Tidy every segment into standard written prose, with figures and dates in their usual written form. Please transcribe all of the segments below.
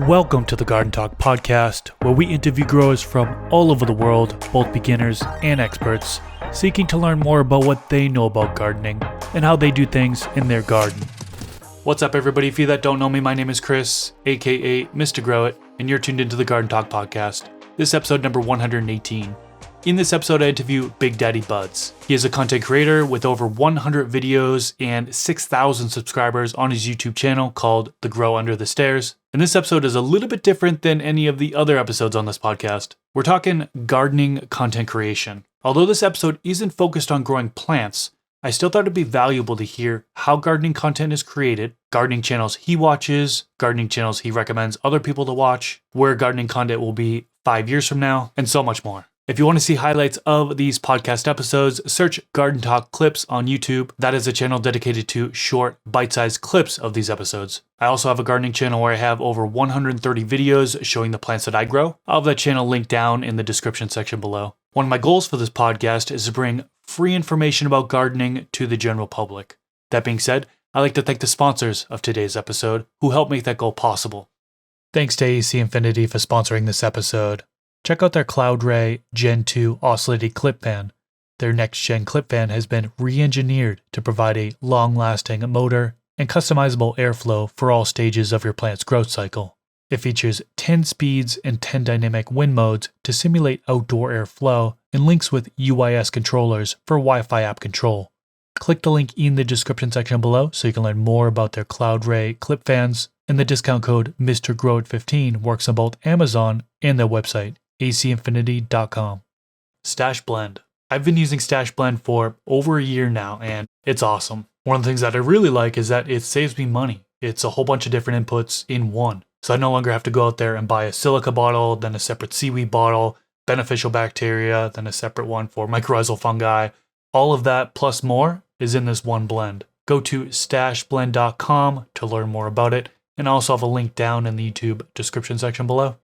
Welcome to the Garden Talk podcast, where we interview growers from all over the world, both beginners and experts, seeking to learn more about what they know about gardening and how they do things in their garden. What's up, everybody? For you that don't know me, my name is Chris, aka Mr. Grow It, and you're tuned into the Garden Talk podcast. This is episode number 118. In this episode, I interview Big Daddy Buds. He is a content creator with over 100 videos and 6,000 subscribers on his YouTube channel called The Grow Under the Stairs. And this episode is a little bit different than any of the other episodes on this podcast. We're talking gardening content creation. Although this episode isn't focused on growing plants, I still thought it'd be valuable to hear how gardening content is created, gardening channels he watches, gardening channels he recommends other people to watch, where gardening content will be 5 years from now, and so much more. If you want to see highlights of these podcast episodes, search Garden Talk Clips on YouTube. That is a channel dedicated to short, bite-sized clips of these episodes. I also have a gardening channel where I have over 130 videos showing the plants that I grow. I'll have that channel linked down in the description section below. One of my goals for this podcast is to bring free information about gardening to the general public. That being said, I'd like to thank the sponsors of today's episode who helped make that goal possible. Thanks to AC Infinity for sponsoring this episode. Check out their Cloud Ray Gen 2 oscillating clip fan. Their next-gen clip fan has been re-engineered to provide a long-lasting motor and customizable airflow for all stages of your plant's growth cycle. It features 10 speeds and 10 dynamic wind modes to simulate outdoor airflow and links with UIS controllers for Wi-Fi app control. Click the link in the description section below so you can learn more about their Cloud Ray clip fans, and the discount code MrGrowIt15 works on both Amazon and their website, acinfinity.com. Stash Blend. I've been using Stash Blend for over a year now, and it's awesome. One of the things that I really like is that it saves me money. It's a whole bunch of different inputs in one. So I no longer have to go out there and buy a silica bottle, then a separate seaweed bottle, beneficial bacteria, then a separate one for mycorrhizal fungi. All of that plus more is in this one blend. Go to stashblend.com to learn more about it, and I also have a link down in the YouTube description section below.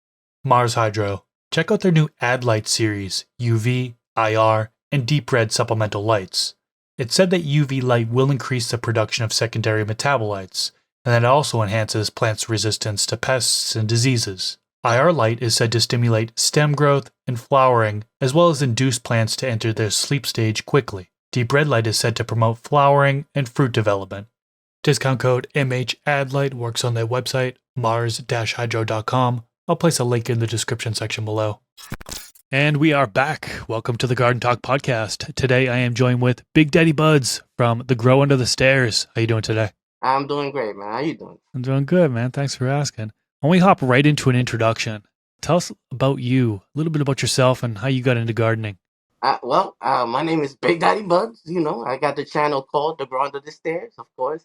Mars Hydro. Check out their new Ad Light series, UV, IR, and deep red supplemental lights. It's said that UV light will increase the production of secondary metabolites, and that it also enhances plants' resistance to pests and diseases. IR light is said to stimulate stem growth and flowering, as well as induce plants to enter their sleep stage quickly. Deep red light is said to promote flowering and fruit development. Discount code MHADLIGHT works on their website, mars-hydro.com. I'll place a link in the description section below. And we are back. Welcome to the Garden Talk podcast. Today I am joined with Big Daddy Buds from The Grow Under the Stairs. How you doing today? I'm doing great, man. How you doing? I'm doing good, man. Thanks for asking. Why don't we hop right into an introduction? Tell us about you, a little bit about yourself and how you got into gardening. My name is Big Daddy Buds. I got the channel called The Grow Under the Stairs, of course.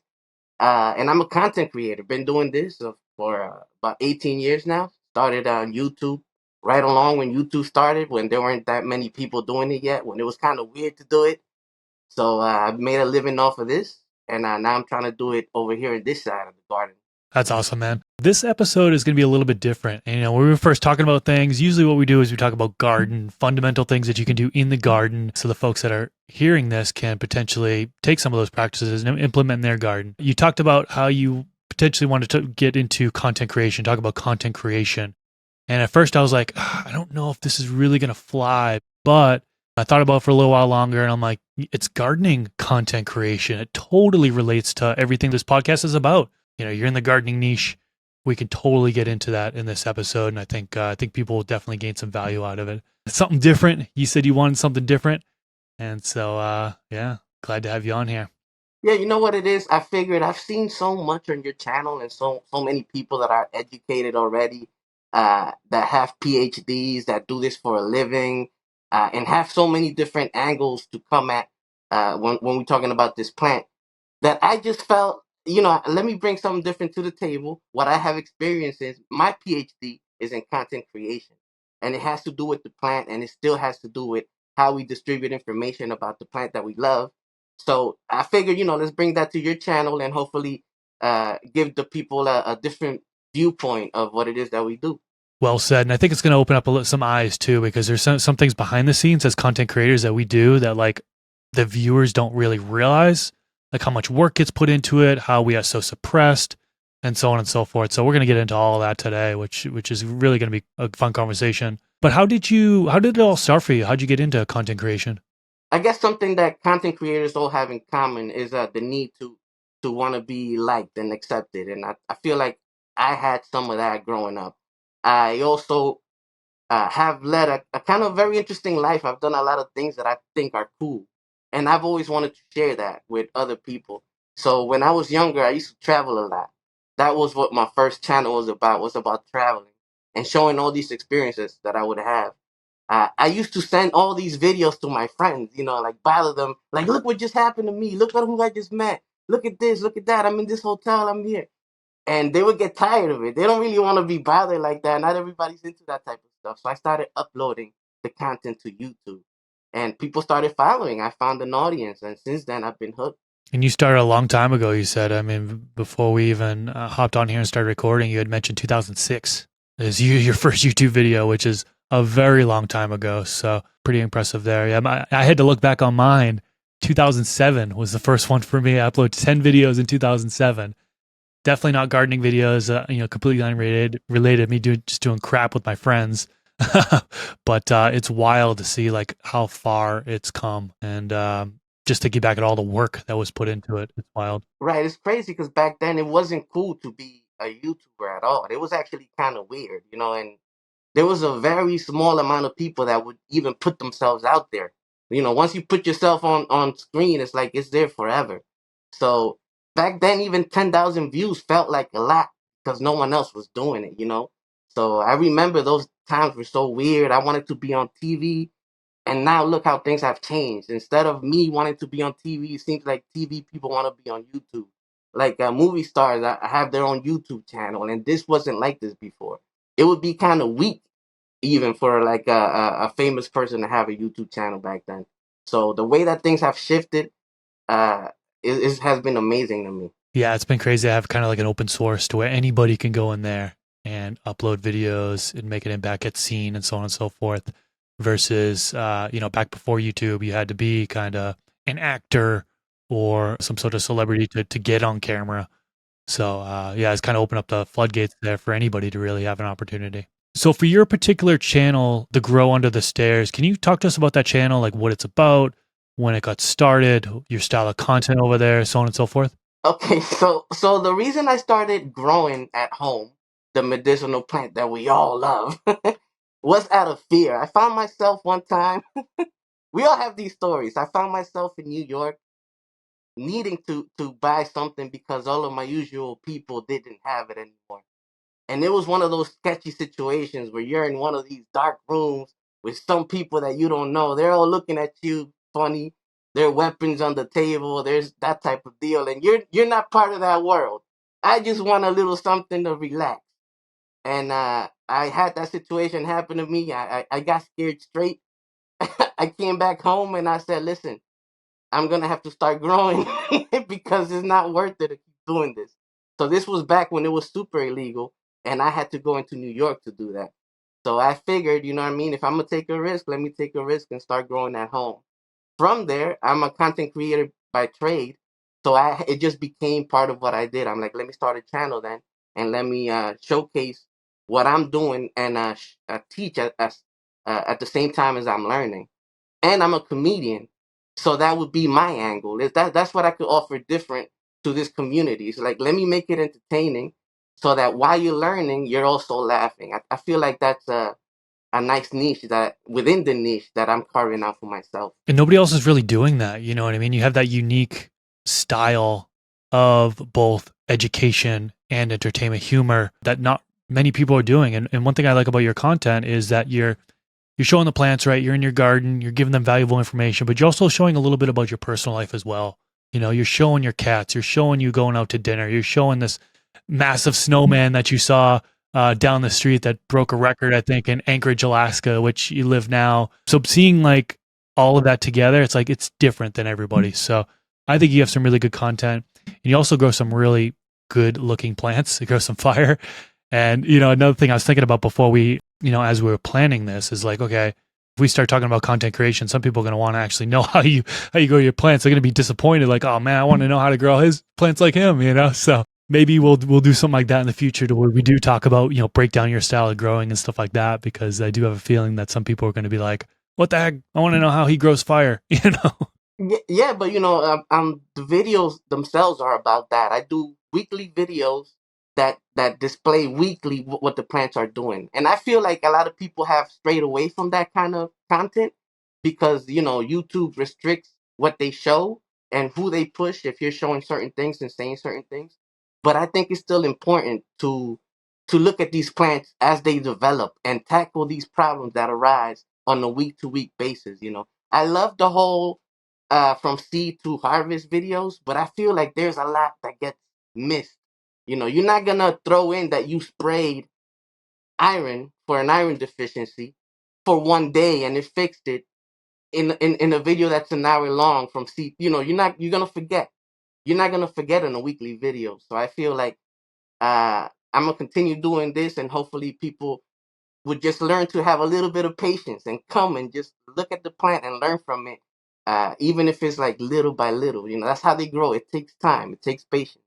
And I'm a content creator. Been doing this for about 18 years now. Started on YouTube right along when YouTube started, when there weren't that many people doing it yet, when it was kind of weird to do it. So I've made a living off of this, and now I'm trying to do it over here in this side of the garden. That's awesome, man. This episode is going to be a little bit different. And, when we were first talking about things, usually what we do is we talk about garden, fundamental things that you can do in the garden so the folks that are hearing this can potentially take some of those practices and implement in their garden. You talked about how you potentially wanted to get into content creation, talk about content creation. And at first I was like, I don't know if this is really going to fly, but I thought about it for a little while longer and I'm like, it's gardening content creation. It totally relates to everything this podcast is about. You're in the gardening niche. We can totally get into that in this episode. And I think people will definitely gain some value out of it. It's something different. You said you wanted something different. And so, glad to have you on here. Yeah, you know what it is? I figured I've seen so much on your channel and so many people that are educated already, that have PhDs, that do this for a living, and have so many different angles to come at when we're talking about this plant, that I just felt, let me bring something different to the table. What I have experienced is my PhD is in content creation, and it has to do with the plant, and it still has to do with how we distribute information about the plant that we love. So I figured, let's bring that to your channel and hopefully give the people a different viewpoint of what it is that we do. Well said. And I think it's going to open up some eyes too, because there's some things behind the scenes as content creators that we do that like the viewers don't really realize, like how much work gets put into it, how we are so suppressed. and so on and so forth. So we're going to get into all of that today, which is really going to be a fun conversation. But how did it all start for you? How did you get into content creation? I guess something that content creators all have in common is the need to want to be liked and accepted, and I feel like I had some of that growing up. I also have led a kind of very interesting life. I've done a lot of things that I think are cool, and I've always wanted to share that with other people. So when I was younger, I used to travel a lot. That was what my first channel was about traveling and showing all these experiences that I would have. I used to send all these videos to my friends, like bother them, like, look what just happened to me. Look at who I just met. Look at this. Look at that. I'm in this hotel. I'm here. And they would get tired of it. They don't really want to be bothered like that. Not everybody's into that type of stuff. So I started uploading the content to YouTube. And people started following. I found an audience. And since then, I've been hooked. And you started a long time ago, you said. I mean, before we even hopped on here and started recording, you had mentioned 2006 as your first YouTube video, which is a very long time ago. So pretty impressive there. Yeah, I had to look back on mine. 2007 was the first one for me. I uploaded 10 videos in 2007. Definitely not gardening videos, completely unrelated. Me just doing crap with my friends. But it's wild to see like how far it's come, and just thinking back at all the work that was put into it, it's wild. Right. It's crazy because back then it wasn't cool to be a YouTuber at all. It was actually kind of weird, and there was a very small amount of people that would even put themselves out there. Once you put yourself on screen, it's like it's there forever. So back then, even 10,000 views felt like a lot because no one else was doing it. So I remember those times were so weird. I wanted to be on TV, and now look how things have changed. Instead of me wanting to be on TV, it seems like TV people want to be on YouTube. Like movie stars have their own YouTube channel, and this wasn't like this before. It would be kind of weak even for like a famous person to have a YouTube channel back then. So the way that things have shifted has been amazing to me. Yeah, it's been crazy to have kind of like an open source to where anybody can go in there and upload videos and make an impact, get seen, and so on and so forth. Versus, back before YouTube, you had to be kind of an actor or some sort of celebrity to get on camera. So, yeah, it's kind of opened up the floodgates there for anybody to really have an opportunity. So, for your particular channel, The Grow Under the Stairs, can you talk to us about that channel, like what it's about, when it got started, your style of content over there, so on and so forth? Okay, so the reason I started growing at home, the medicinal plant that we all love, was out of fear. I found myself one time. We all have these stories. I found myself in New York needing to buy something because all of my usual people didn't have it anymore. And it was one of those sketchy situations where you're in one of these dark rooms with some people that you don't know. They're all looking at you funny. There are weapons on the table. There's that type of deal, and you're not part of that world. I just want a little something to relax. And I had that situation happen to me. I got scared straight. I came back home and I said, "Listen, I'm gonna have to start growing because it's not worth it to keep doing this." So this was back when it was super illegal, and I had to go into New York to do that. So I figured, you know what I mean? If I'm gonna take a risk, let me take a risk and start growing at home. From there, I'm a content creator by trade, so it just became part of what I did. I'm like, let me start a channel then, and let me showcase what I'm doing and teach at the same time as I'm learning. And I'm a comedian, so that would be my angle. That's what I could offer different to this community. It's like let me make it entertaining, so that while you're learning, you're also laughing. I feel like that's a nice niche that within the niche that I'm carving out for myself. And nobody else is really doing that. You know what I mean? You have that unique style of both education and entertainment humor that not many people are doing. And one thing I like about your content is that you're showing the plants, right? You're in your garden, you're giving them valuable information, but you're also showing a little bit about your personal life as well. You're showing your cats, you're showing you going out to dinner, you're showing this massive snowman that you saw down the street that broke a record, I think, in Anchorage, Alaska, which you live now. So seeing like all of that together, it's like it's different than everybody. So I think you have some really good content, and you also grow some really good looking plants. You grow some fire, and another thing I was thinking about before we, as we were planning this, is like, okay, if we start talking about content creation, some people are going to want to actually know how you grow your plants. They're going to be disappointed, like, oh man, I want to know how to grow his plants like him. So maybe we'll do something like that in the future to where we do talk about, break down your style of growing and stuff like that, because I do have a feeling that some people are going to be like, what the heck? I want to know how he grows fire, you know? Yeah, but the videos themselves are about that. I do weekly videos that display weekly what the plants are doing, and I feel like a lot of people have strayed away from that kind of content because YouTube restricts what they show and who they push if you're showing certain things and saying certain things. But I think it's still important to look at these plants as they develop and tackle these problems that arise on a week to week basis. I love the whole from seed to harvest videos, but I feel like there's a lot that gets missed. You're not gonna throw in that you sprayed iron for an iron deficiency for one day and it fixed it in a video that's an hour long from seed. You're gonna forget. You're not gonna forget in a weekly video. So I feel like I'm gonna continue doing this, and hopefully people would just learn to have a little bit of patience and come and just look at the plant and learn from it, even if it's like little by little. That's how they grow. It takes time. It takes patience.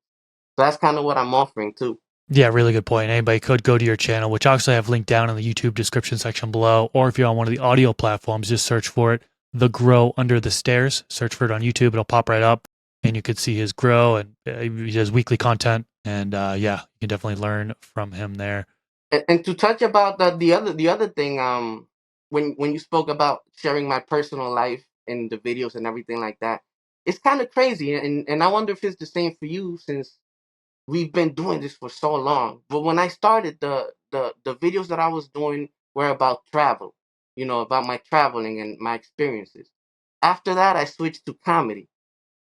So that's kind of what I'm offering too. Yeah, really good point. Anybody could go to your channel, which actually I have linked down in the YouTube description section below. Or if you're on one of the audio platforms, just search for it, The Grow Under the Stairs. Search for it on YouTube. It'll pop right up and you could see his grow, and he does weekly content. And yeah, you can definitely learn from him there. And to touch about the other thing, when you spoke about sharing my personal life in the videos and everything like that, it's kind of crazy, and I wonder if it's the same for you since we've been doing this for so long. But when I started, the videos that I was doing were about travel, about my traveling and my experiences. After that, I switched to comedy.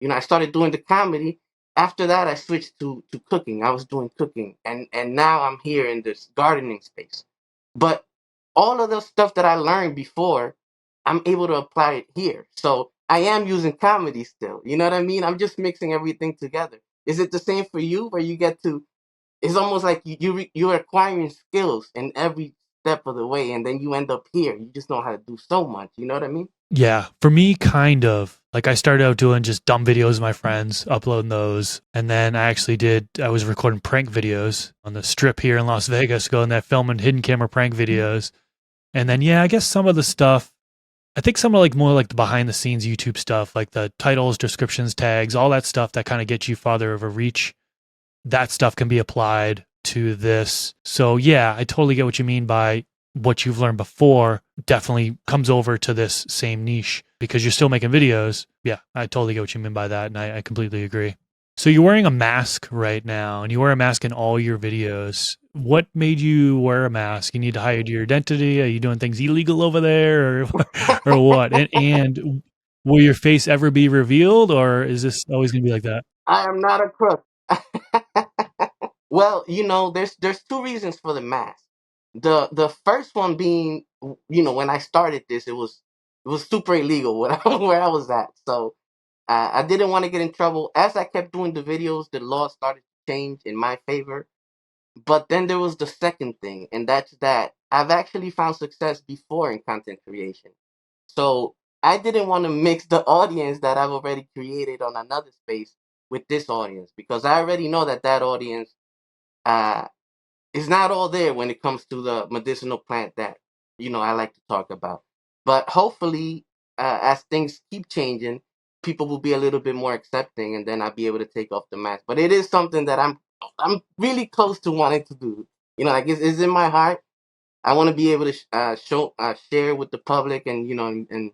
I started doing the comedy. After that, I switched to cooking. I was doing cooking, and now I'm here in this gardening space. But all of the stuff that I learned before, I'm able to apply it here. So I am using comedy still. You know what I mean? I'm just mixing everything together. Is it the same for you, where you get to? It's almost like you're acquiring skills in every step of the way, and then you end up here. You just know how to do so much. You know what I mean? Yeah, for me, kind of. Like I started out doing just dumb videos with my friends, uploading those. And then I was recording prank videos on the strip here in Las Vegas, going there filming hidden camera prank videos. And then, yeah, I guess some of the stuff, I think some of like more like the behind the scenes YouTube stuff, like the titles, descriptions, tags, all that stuff that kind of gets you farther of a reach, that stuff can be applied to this. So yeah, I totally get what you mean by what you've learned before definitely comes over to this same niche because you're still making videos. Yeah, I totally get what you mean by that. And I completely agree. So you're wearing a mask right now and you wear a mask in all your videos. What made you wear a mask? You need to hide your identity? Are you doing things illegal over there or, or what? And will your face ever be revealed or is this always going to be like that? I am not a crook. Well, there's two reasons for the mask. The first one being, when I started this, it was super illegal where where I was at. So I didn't want to get in trouble. As I kept doing the videos, the law started to change in my favor. But then there was the second thing, and that's that I've actually found success before in content creation. So I didn't want to mix the audience that I've already created on another space with this audience because I already know that audience uh, is not all there when it comes to the medicinal plant that I like to talk about. But hopefully, as things keep changing, people will be a little bit more accepting, and then I'll be able to take off the mask. But it is something that I'm really close to wanting to do. Like it's in my heart. I want to be able to share with the public, and and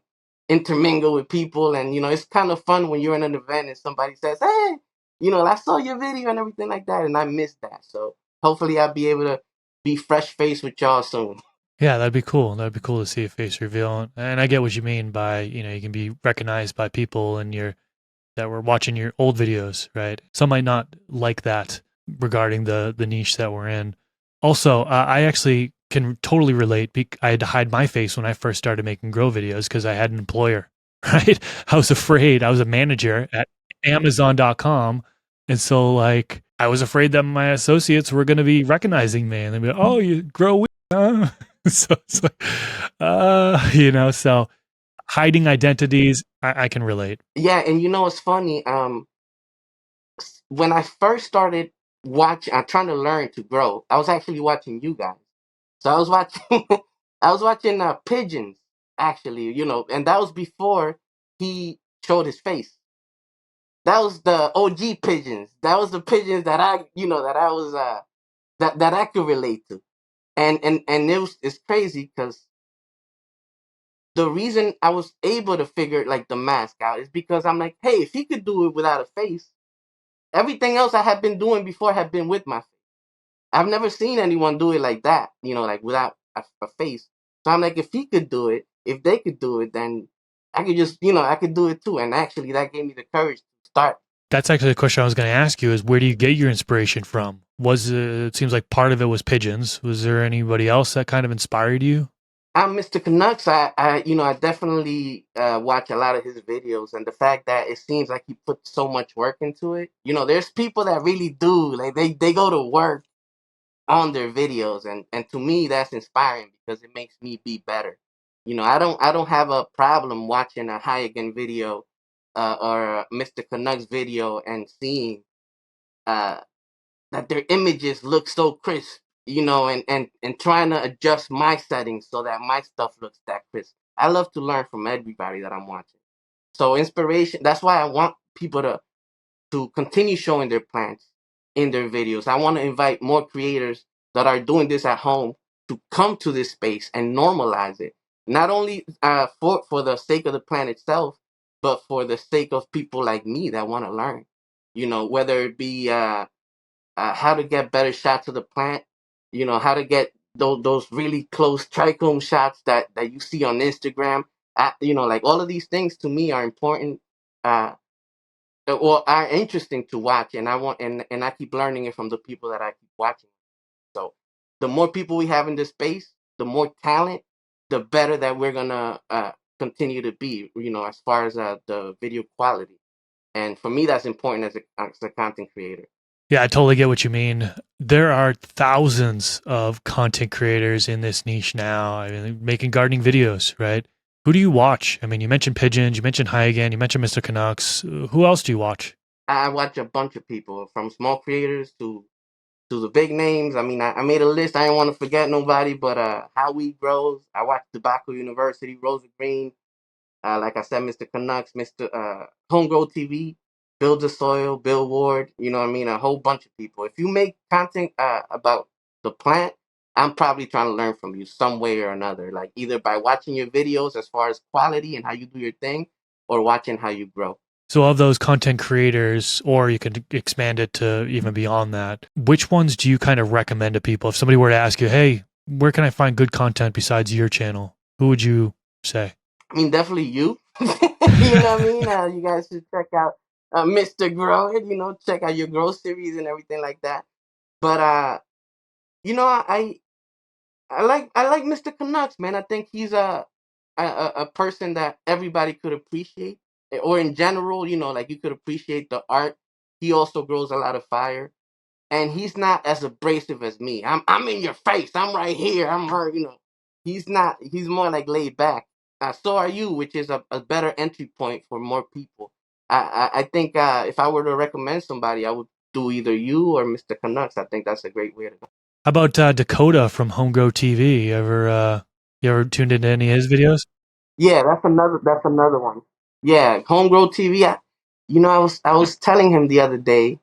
intermingle with people, and it's kind of fun when you're in an event and somebody says, "Hey, I saw your video and everything like that," and I missed that. So hopefully I'll be able to be fresh faced with y'all soon. Yeah, that'd be cool. That'd be cool to see a face reveal. And I get what you mean by, you can be recognized by people and you're that were watching your old videos, right? Some might not like that regarding the niche that we're in. Also, I actually can totally relate. I had to hide my face when I first started making grow videos because I had an employer, right? I was afraid. I was a manager at Amazon.com. And so, like, I was afraid that my associates were going to be recognizing me and they'd be like, oh, you grow weed, huh? So it's like, so hiding identities, I can relate. Yeah, and it's funny. When I first started I'm trying to learn to grow. I was actually watching you guys. So I was watching I was watching pigeons actually, and that was before he showed his face. That was the OG pigeons. That was the pigeons that that I was that I could relate to. And it's crazy because the reason I was able to figure like the mask out is because I'm like, hey, if he could do it without a face, everything else I had been doing before had been with my face. I've never seen anyone do it like that, like without a face. So I'm like, if he could do it, if they could do it, then I could just, I could do it too. And actually, that gave me the courage to start. That's actually the question I was going to ask you: is where do you get your inspiration from? It seems like part of it was pigeons. Was there anybody else that kind of inspired you? I'm Mr. Canucks. I definitely watch a lot of his videos, and the fact that it seems like he put so much work into it. There's people that really do, like they go to work on their videos, and to me that's inspiring because it makes me be better. I don't have a problem watching a Hayagan video or a Mr. Canucks video and seeing uh, that their images look so crisp, and trying to adjust my settings so that my stuff looks that crisp. I love to learn from everybody that I'm watching. So inspiration, that's why I want people to continue showing their plants in their videos. I want to invite more creators that are doing this at home to come to this space and normalize it. Not only for the sake of the plant itself, but for the sake of people like me that want to learn. Whether it be how to get better shots of the plant, how to get those really close trichome shots that you see on Instagram. Like all of these things to me are important. Well, are interesting to watch, and I keep learning it from the people that I keep watching. So, the more people we have in this space, the more talent, the better that we're gonna continue to be. As far as the video quality, and for me, that's important as a content creator. Yeah, I totally get what you mean. There are thousands of content creators in this niche now. I mean, making gardening videos, right? Who do you watch? I mean, you mentioned pigeons, you mentioned High Again, you mentioned Mr. Canucks. Who else do you watch? I watch a bunch of people from small creators to the big names. I mean, I made a list. I didn't want to forget nobody, but How Wheat Grows. I watched Tobacco University, Rosa Green. Like I said, Mr. Canucks, Mr. Homegrown TV, Build the Soil, Bill Ward. You know what I mean? A whole bunch of people. If you make content about the plant, I'm probably trying to learn from you some way or another. Like either by watching your videos as far as quality and how you do your thing, or watching how you grow. So, of those content creators, or you could expand it to even beyond that, which ones do you kind of recommend to people? If somebody were to ask you, hey, where can I find good content besides your channel? Who would you say? I mean, definitely you. You know what I mean? You guys should check out Mr. Grow It. Check out your Grow series and everything like that. But you know, I like Mr. Canucks, man. I think he's a person that everybody could appreciate, or in general, like you could appreciate the art. He also grows a lot of fire, and he's not as abrasive as me. I'm in your face. I'm right here. I'm hurt. He's not. He's more like laid back. So are you, which is a better entry point for more people. I think if I were to recommend somebody, I would do either you or Mr. Canucks. I think that's a great way to go. How about Dakota from Homegrown TV? You ever tuned into any of his videos? Yeah, that's another one. Yeah, Homegrown TV. I was telling him the other day,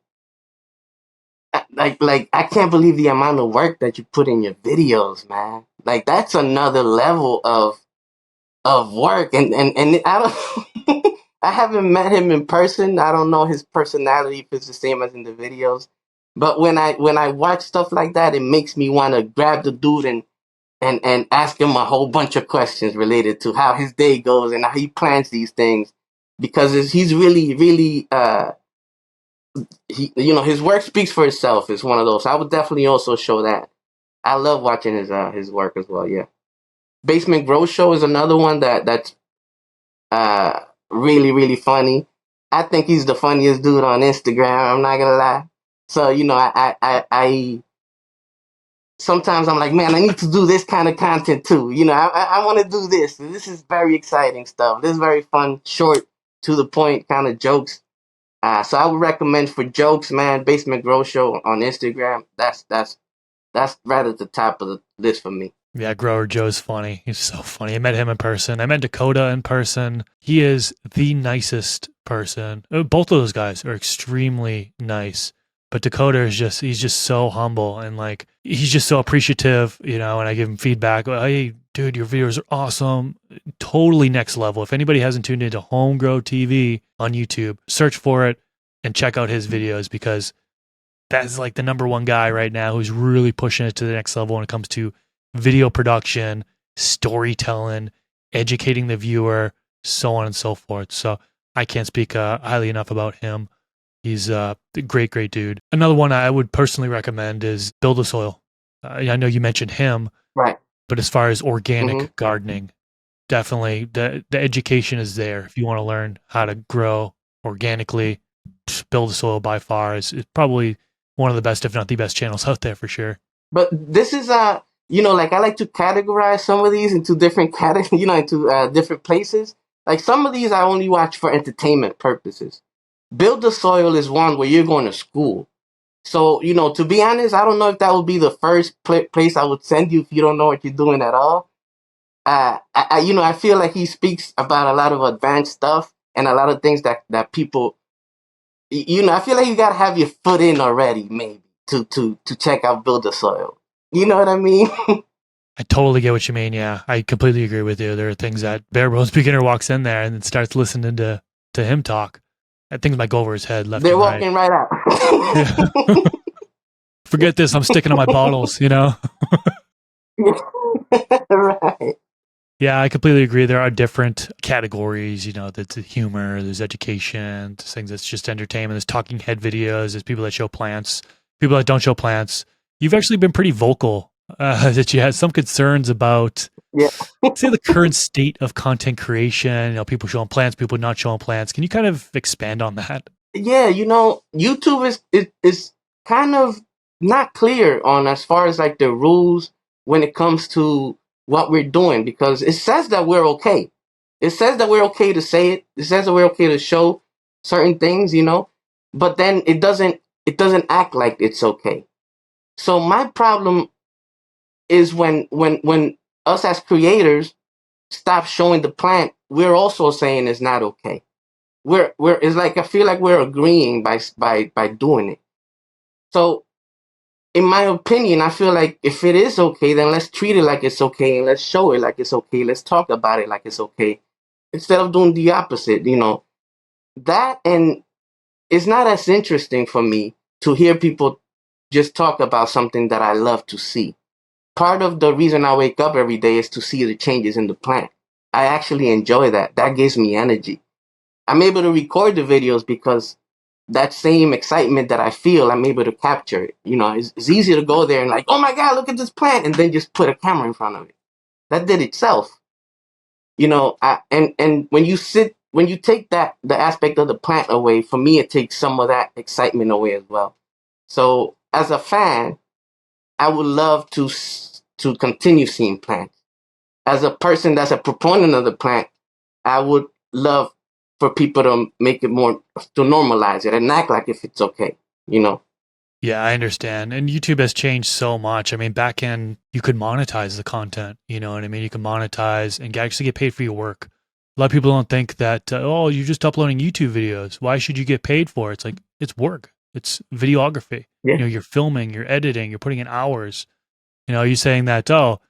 like I can't believe the amount of work that you put in your videos, man. Like that's another level of work, and I don't. I haven't met him in person. I don't know his personality if it's the same as in the videos. But when I watch stuff like that, it makes me want to grab the dude and ask him a whole bunch of questions related to how his day goes and how he plans these things because he's really really his work speaks for itself. It's one of those. I would definitely also show that. I love watching his work as well. Yeah, Basement Grow Show is another one that's really really funny. I think he's the funniest dude on Instagram. I'm not gonna lie. So I sometimes I'm like, man, I need to do this kind of content too. I want to do this. This is very exciting stuff. This is very fun, short, to the point kind of jokes. So I would recommend for jokes, man, Basement Grow Show on Instagram. That's right at the top of the list for me. Yeah, Grower Joe's funny. He's so funny. I met him in person. I met Dakota in person. He is the nicest person. Both of those guys are extremely nice. But Dakota is he's just so humble and like, he's just so appreciative, you know, and I give him feedback. Hey, dude, your videos are awesome. Totally next level. If anybody hasn't tuned into Home Grow TV on YouTube, search for it and check out his videos because that's like the number one guy right now who's really pushing it to the next level when it comes to video production, storytelling, educating the viewer, so on and so forth. So I can't speak highly enough about him. He's a great, great dude. Another one I would personally recommend is Build a Soil. I know you mentioned him, Right. but as far as Mm-hmm. organic gardening, definitely the education is there. If you want to learn how to grow organically, Build a Soil by far is probably one of the best, if not the best channels out there for sure. But this is like I like to categorize some of these into different into different places. Like some of these I only watch for entertainment purposes. Build the Soil is one where you're going to school. So, to be honest, I don't know if that would be the first place I would send you if you don't know what you're doing at all. I feel like he speaks about a lot of advanced stuff and a lot of things that people, I feel like you got to have your foot in already, maybe, to check out Build the Soil. You know what I mean? I totally get what you mean. Yeah, I completely agree with you. There are things that bare bones beginner walks in there and then starts listening to him talk. Things might go over his head left They're and right. walking right out. Yeah. Forget this. I'm sticking to my bottles, you know? Right. Yeah, I completely agree. There are different categories, you know, that's humor, there's education, there's things that's just entertainment, there's talking head videos, there's people that show plants, people that don't show plants. You've actually been pretty vocal that you had some concerns about, Yeah. say, the current state of content creation, you know, people showing plants, people not showing plants. Can you kind of expand on that? Yeah, YouTube is kind of not clear on as far as like the rules when it comes to what we're doing because it says that we're okay. It says that we're okay to say it. It says that we're okay to show certain things, but then it doesn't act like it's okay. So my problem is when us as creators stop showing the plant, we're also saying it's not okay. We're it's like I feel like we're agreeing by doing it. So in my opinion, I feel like if it is okay, then let's treat it like it's okay and let's show it like it's okay. Let's talk about it like it's okay. Instead of doing the opposite. That and it's not as interesting for me to hear people just talk about something that I love to see. Part of the reason I wake up every day is to see the changes in the plant. I actually enjoy that. That gives me energy. I'm able to record the videos because that same excitement that I feel, I'm able to capture it. It's easy to go there and like, oh my God, look at this plant, and then just put a camera in front of it. That did itself. And when you take the aspect of the plant away, for me, it takes some of that excitement away as well. So as a fan, I would love to continue seeing plants. As a person that's a proponent of the plant, I would love for people to make it more to normalize it and act like if it's okay, you know. Yeah, I understand. And YouTube has changed so much. I mean, back in, you could monetize the content. You know what I mean? You can monetize and actually get paid for your work. A lot of people don't think that, oh, you're just uploading YouTube videos. Why should you get paid for it? It's like, it's work. It's videography. Yeah. You know, you're filming, you're editing, you're putting in hours. You know, you're saying that, oh,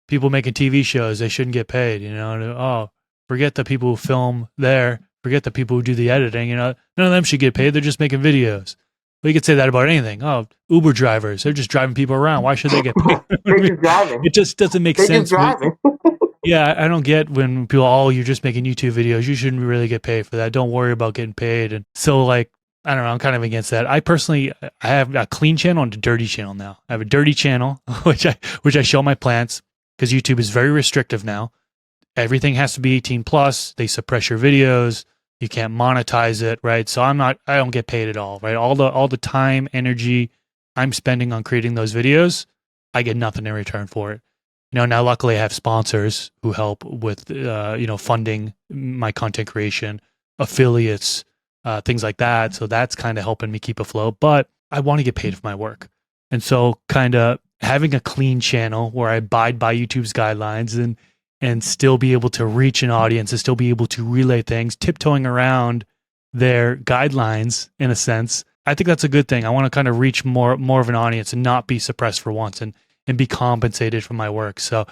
people making TV shows, they shouldn't get paid. You know, oh, forget the people who film there. Forget the people who do the editing. You know, none of them should get paid. They're just making videos. Well, you could say that about anything. Oh, Uber drivers, they're just driving people around. Why should they get paid? I They're mean, just driving. it just doesn't make They're just sense. driving. Yeah, I don't get when people, oh, you're just making YouTube videos. You shouldn't really get paid for that. Don't worry about getting paid. And so, like, I don't know. I'm kind of against that. I personally, I have a clean channel and a dirty channel now. I have a dirty channel, which I show my plants because YouTube is very restrictive now. Everything has to be 18 plus. They suppress your videos. You can't monetize it, right? So I don't get paid at all, right? All the time, energy I'm spending on creating those videos, I get nothing in return for it. You know, now luckily I have sponsors who help with, funding my content creation, affiliates, things like that. So that's kind of helping me keep afloat. But I want to get paid for my work. And so kind of having a clean channel where I abide by YouTube's guidelines and still be able to reach an audience and still be able to relay things, tiptoeing around their guidelines in a sense. I think that's a good thing. I want to kind of reach more of an audience and not be suppressed for once and be compensated for my work. So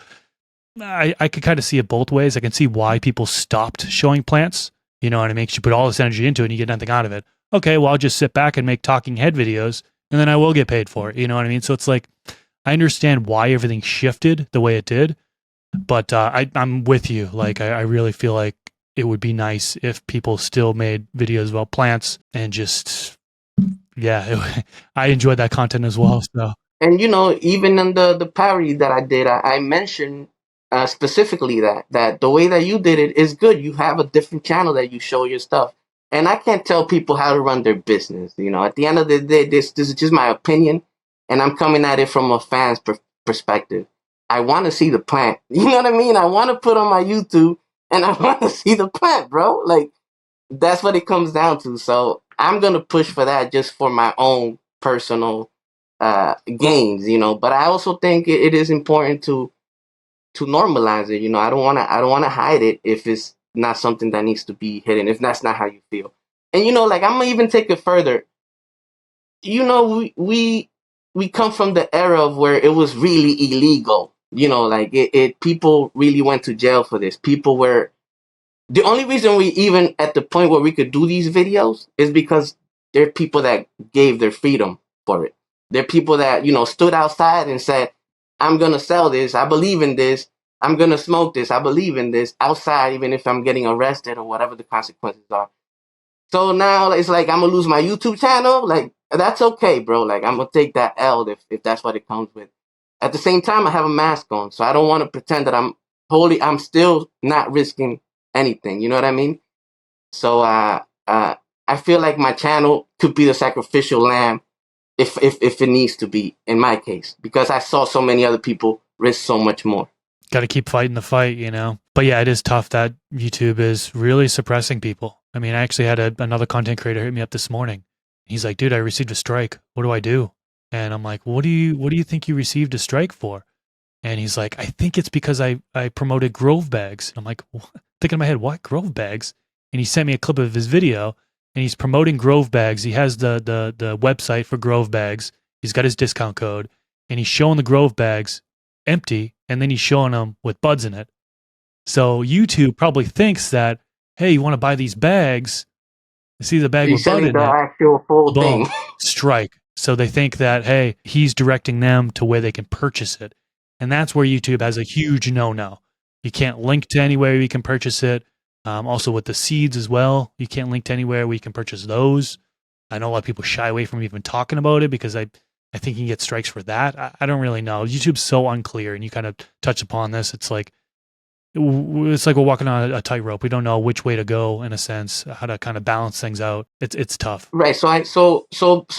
I could kind of see it both ways. I can see why people stopped showing plants, you know, and it makes you put all this energy into it and you get nothing out of it. Okay, well, I'll just sit back and make talking head videos and then I will get paid for it. You know what I mean? So it's like, I understand why everything shifted the way it did, but I'm with you. Like, I really feel like it would be nice if people still made videos about plants and just, yeah, I enjoyed that content as well. So, And even in the parody that I did, I mentioned specifically that the way that you did it is good. You have a different channel that you show your stuff, and I can't tell people how to run their business. At the end of the day, this is just my opinion, and I'm coming at it from a fan's perspective. I want to see the plant. You know what I mean? I want to put on my YouTube, and I want to see the plant, bro. Like, that's what it comes down to. So I'm gonna push for that just for my own personal gains, But I also think it is important to normalize it. I don't wanna hide it if it's not something that needs to be hidden. If that's not how you feel, and like I'm gonna even take it further. We come from the era of where it was really illegal. Like it people really went to jail for this. People were the only reason we even at the point where we could do these videos is because there are people that gave their freedom for it. There are people that, stood outside and said, I'm going to sell this. I believe in this. I'm going to smoke this. I believe in this outside, even if I'm getting arrested or whatever the consequences are. So now it's like, I'm going to lose my YouTube channel. Like, that's okay, bro. Like, I'm going to take that L if that's what it comes with. At the same time, I have a mask on. So I don't want to pretend that I'm still not risking anything. You know what I mean? So I feel like my channel could be the sacrificial lamb if it needs to be in my case, because I saw so many other people risk so much more. got to keep fighting the fight, you know? But yeah, it is tough that YouTube is really suppressing people. I mean, I actually had another content creator hit me up this morning. He's like, dude, I received a strike. What do I do? And I'm like, what do you think you received a strike for? And he's like, I think it's because I promoted Grove bags. And I'm like, what? Thinking in my head, what Grove bags? And he sent me a clip of his video and he's promoting Grove bags. He has the website for Grove bags. He's got his discount code and he's showing the Grove bags empty and then he's showing them with buds in it. So YouTube probably thinks that, hey, you want to buy these bags? You see the bag You're with bud selling in the it. actual full thing. Boom, strike. So they think that, hey, he's directing them to where they can purchase it. And that's where YouTube has a huge no. You can't link to anywhere you can purchase it. Also with the seeds as well, you can't link to anywhere where you can purchase those. I know a lot of people shy away from even talking about it because I think you can get strikes for that. I don't really know. YouTube's so unclear, and you kind of touch upon this. It's like we're walking on a tightrope. We don't know which way to go in a sense, how to kind of balance things out. It's tough. Right. So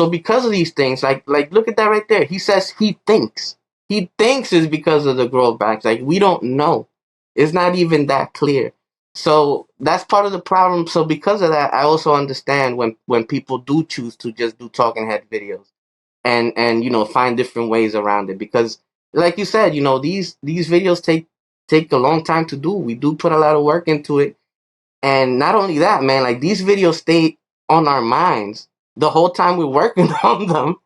because of these things, like look at that right there. He says he thinks. He thinks is because of the growth backs. Like, we don't know. It's not even that clear. So that's part of the problem. So because of that, I also understand when people do choose to just do talking head videos and find different ways around it, because like you said, these videos take a long time to do. We do put a lot of work into it. And not only that, man, like, these videos stay on our minds the whole time we're working on them.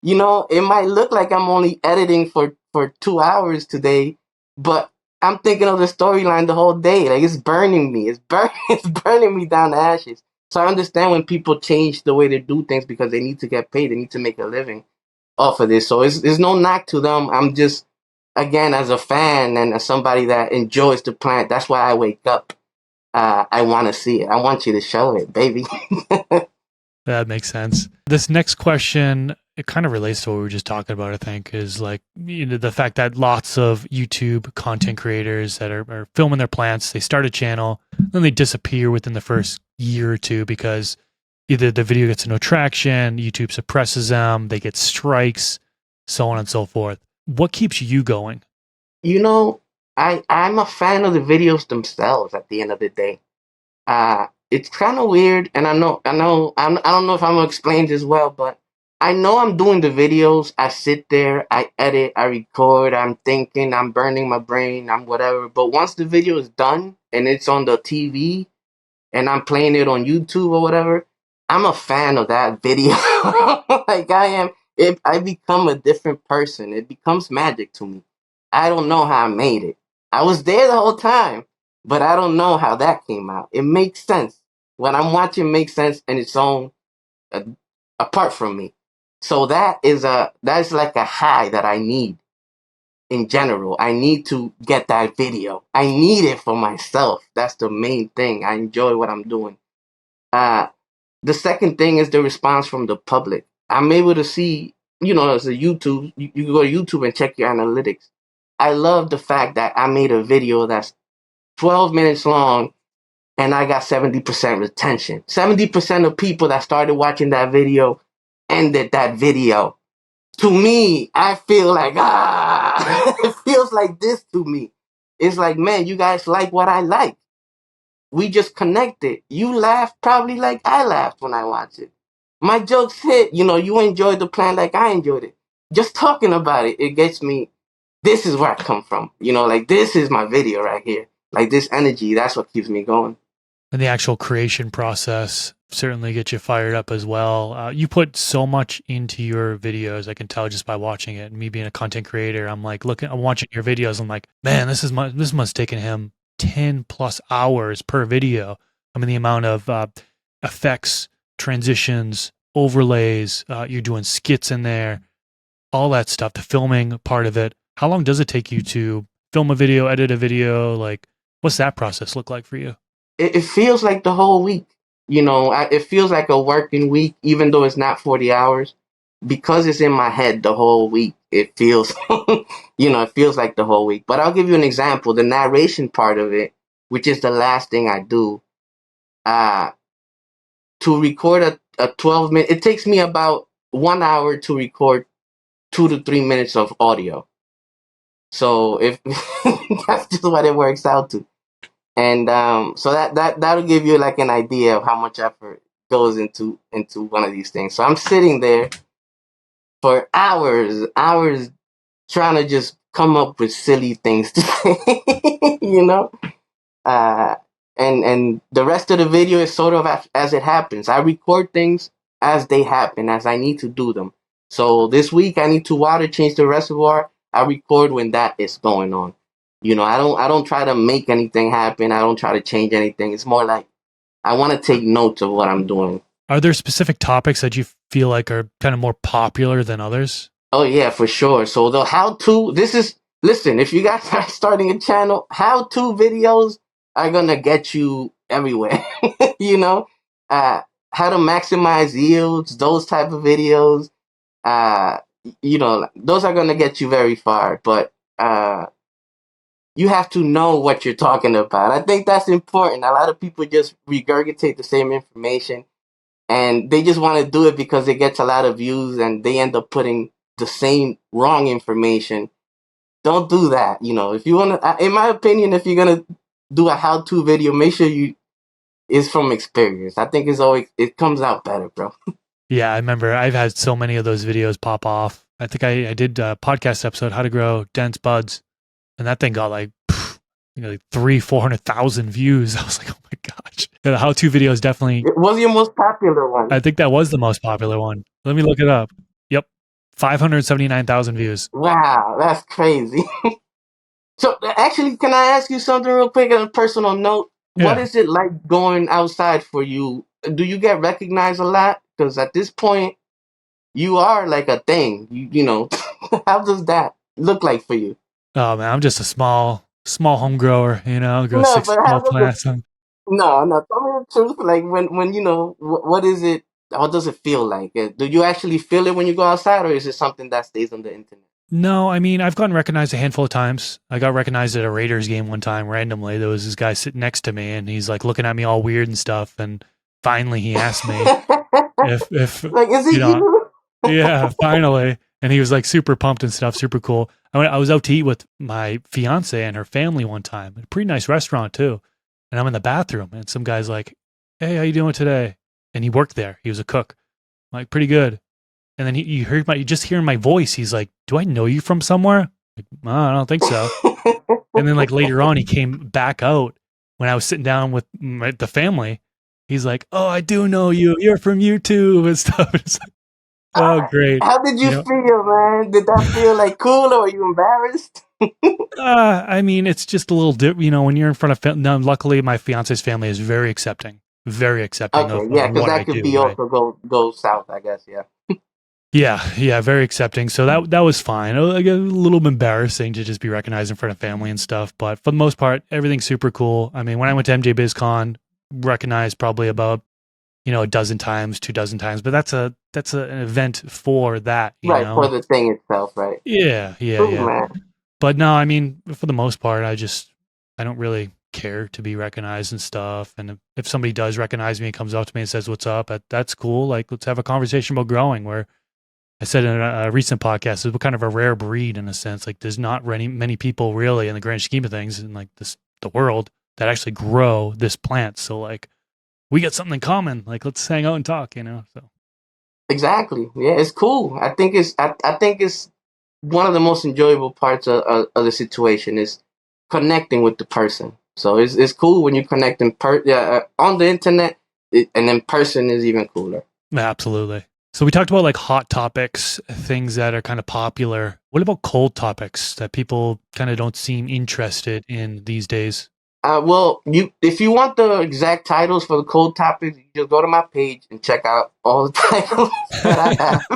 It might look like I'm only editing for 2 hours today, but I'm thinking of the storyline the whole day. Like, it's burning me. It's burning me down to ashes. So I understand when people change the way they do things because they need to get paid. They need to make a living off of this. So it's no knock to them. I'm just, again, as a fan and as somebody that enjoys the plant, that's why I wake up. I want to see it. I want you to show it, baby. That makes sense. This next question, it kind of relates to what we were just talking about, I think, is like, the fact that lots of YouTube content creators that are filming their plants, they start a channel, then they disappear within the first year or two because either the video gets no traction, YouTube suppresses them, they get strikes, so on and so forth. What keeps you going? you know, I'm a fan of the videos themselves at the end of the day. it's kind of weird, and I don't know if I'm gonna explain this well, but I know I'm doing the videos. I sit there, I edit, I record, I'm thinking, I'm burning my brain, I'm whatever. But once the video is done and it's on the TV and I'm playing it on YouTube or whatever, I'm a fan of that video. Like I am, I become a different person. It becomes magic to me. I don't know how I made it. I was there the whole time, but I don't know how that came out. It makes sense. What I'm watching makes sense in its own, uh, apart from me. So that's like a high that I need in general. I need to get that video. I need it for myself. That's the main thing. I enjoy what I'm doing. Uh, the second thing is the response from the public. I'm able to see, as a YouTube, you can go to YouTube and check your analytics. I love the fact that I made a video that's 12 minutes long and I got 70% retention. 70% of people that started watching that video ended that video. To me, I feel like, it feels like this to me. It's like, man, you guys like what I like. We just connected. You laughed probably like I laughed when I watched it. My jokes hit. You enjoyed the plan like I enjoyed it. Just talking about it, it gets me. This is where I come from. Like this is my video right here. Like this energy, that's what keeps me going. And the actual creation process certainly gets you fired up as well. You put so much into your videos. I can tell just by watching it. And me being a content creator, I'm watching your videos. I'm like, man, this must have taken him 10 plus hours per video. I mean, the amount of effects, transitions, overlays, you're doing skits in there, all that stuff, the filming part of it. How long does it take you to film a video, edit a video? Like, what's that process look like for you? It feels like the whole week. It feels like a working week, even though it's not 40 hours, because it's in my head the whole week. It feels, it feels like the whole week. But I'll give you an example. The narration part of it, which is the last thing I do, uh, to record a 12-minute, it takes me about 1 hour to record 2 to 3 minutes of audio. So if that's just what it works out to. And so that'll give you like an idea of how much effort goes into one of these things. So I'm sitting there for hours trying to just come up with silly things to say, uh, and the rest of the video is sort of as it happens. I record things as they happen, as I need to do them. So this week I need to water change the reservoir. I record when that is going on. I don't try to make anything happen. I don't try to change anything. It's more like I want to take notes of what I'm doing. Are there specific topics that you feel like are kind of more popular than others? Oh yeah, for sure. So the how-to, listen, if you guys are starting a channel, how-to videos are gonna get you everywhere. you know, uh, how to maximize yields, those type of videos. Uh, those are gonna get you very far. But you have to know what you're talking about. I think that's important. A lot of people just regurgitate the same information and they just want to do it because it gets a lot of views and they end up putting the same wrong information. Don't do that. If you want to, in my opinion, if you're going to do a how to video, make sure it's from experience. I think it comes out better, bro. Yeah, I remember I've had so many of those videos pop off. I think I did a podcast episode, How to Grow Dense Buds, and that thing got like 400,000 views. I was like, oh my gosh. The how-to video is definitely. It was your most popular one. I think that was the most popular one. Let me look it up. Yep, 579,000 views. Wow, that's crazy. So actually, can I ask you something real quick on a personal note? Yeah. What is it like going outside for you? Do you get recognized a lot? Because at this point, you are like a thing. How does that look like for you? Oh man, I'm just a small home grower. Grow No, 6 but to how 12 does it? plants. No. Tell me the truth. Like when what is it? What does it feel like? Do you actually feel it when you go outside, or is it something that stays on the internet? No, I mean, I've gotten recognized a handful of times. I got recognized at a Raiders game one time randomly. There was this guy sitting next to me and he's like looking at me all weird and stuff. And finally he asked me if Like, is it you? yeah, finally. And he was like super pumped and stuff, super cool. I was out to eat with my fiance and her family one time, a pretty nice restaurant too. And I'm in the bathroom and some guy's like, "Hey, how you doing today?" And he worked there. He was a cook. I'm like, "Pretty good." And then you just hear my voice. He's like, "Do I know you from somewhere?" Like, "Oh, I don't think so." And then like later on, he came back out when I was sitting down with the family. He's like, "Oh, I do know you. You're from YouTube and stuff." It's like, oh, great. How did You you know, feel, man? Did that feel like cool, or were you embarrassed? I mean, it's just a little when you're in front of now, luckily my fiance's family is very accepting Okay, of yeah, because what I that could do, be right? also go south, I guess. Yeah. Yeah, very accepting. So that was fine. Like a little embarrassing to just be recognized in front of family and stuff, but for the most part, everything's super cool. I mean, when I went to MJ BizCon, recognized probably about a dozen times, 2 dozen times, but an event for that, Right, for the thing itself, right? Yeah, yeah, Cool, yeah. man. But no, I mean, for the most part, I don't really care to be recognized and stuff. And if somebody does recognize me and comes up to me and says, "What's up?" That's cool. Like, let's have a conversation about growing. Where I said in a recent podcast, we're kind of a rare breed in a sense. Like, there's not many people really in the grand scheme of things in like the world that actually grow this plant. So like, we got something in common. Like, let's hang out and talk. So Exactly. Yeah, it's cool. I think it's one of the most enjoyable parts of the situation is connecting with the person. So it's cool when you connect on the internet, and in person is even cooler. absolutely. So we talked about like hot topics, things that are kind of popular. What about cold topics that people kind of don't seem interested in these days? Well, you if you want the exact titles for the cold topics, you just go to my page and check out all the titles that I have.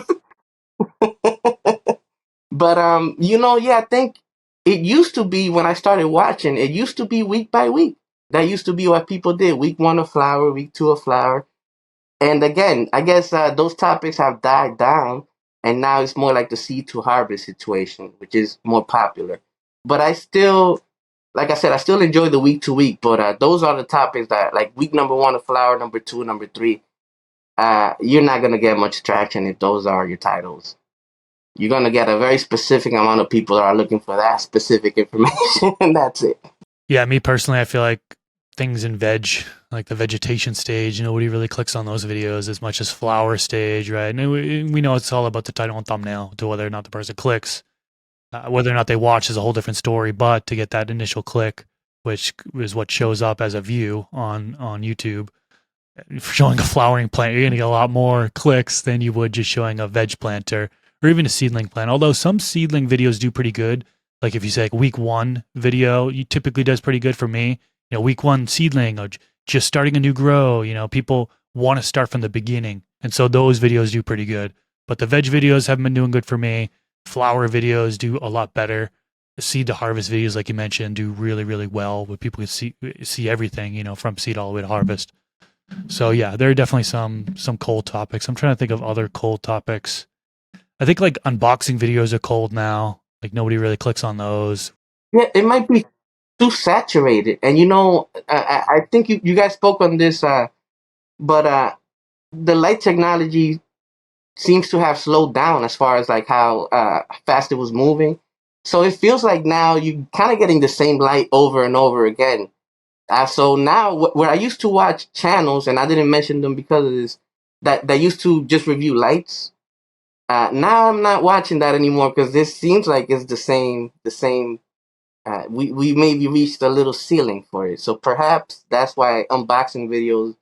But yeah, I think it used to be when I started watching. It used to be week by week. That used to be what people did. Week one of flower, week two of flower. And again, I guess those topics have died down, and now it's more like the seed to harvest situation, which is more popular. But I still, like I said, I still enjoy the week to week. But those are the topics that, like week number one of flower, number two, number three. You're not gonna get much traction if those are your titles. You're gonna get a very specific amount of people that are looking for that specific information, and that's it. Yeah, me personally, I feel like things in veg, like the vegetation stage, nobody really clicks on those videos as much as flower stage, right? And we know it's all about the title and thumbnail to whether or not the person clicks. Whether or not they watch is a whole different story, but to get that initial click, which is what shows up as a view on YouTube, showing a flowering plant, you're going to get a lot more clicks than you would just showing a veg plant or even a seedling plant. Although some seedling videos do pretty good. Like if you say like week one video, you typically does pretty good for me. Week one seedling or just starting a new grow, people want to start from the beginning. And so those videos do pretty good. But the veg videos haven't been doing good for me. Flower videos do a lot better. The seed to harvest videos, like you mentioned, do really, really well where people can see everything, from seed all the way to harvest. So yeah, there are definitely some cold topics. I'm trying to think of other cold topics. I think like unboxing videos are cold now. Like nobody really clicks on those. Yeah, it might be too saturated, and I think you guys spoke on this, but the light technology seems to have slowed down as far as like how fast it was moving. So it feels like now you're kind of getting the same light over and over again. So now, where I used to watch channels, and I didn't mention them because of this, that used to just review lights. Now I'm not watching that anymore because this seems like it's the same. We maybe reached a little ceiling for it, so perhaps that's why unboxing videos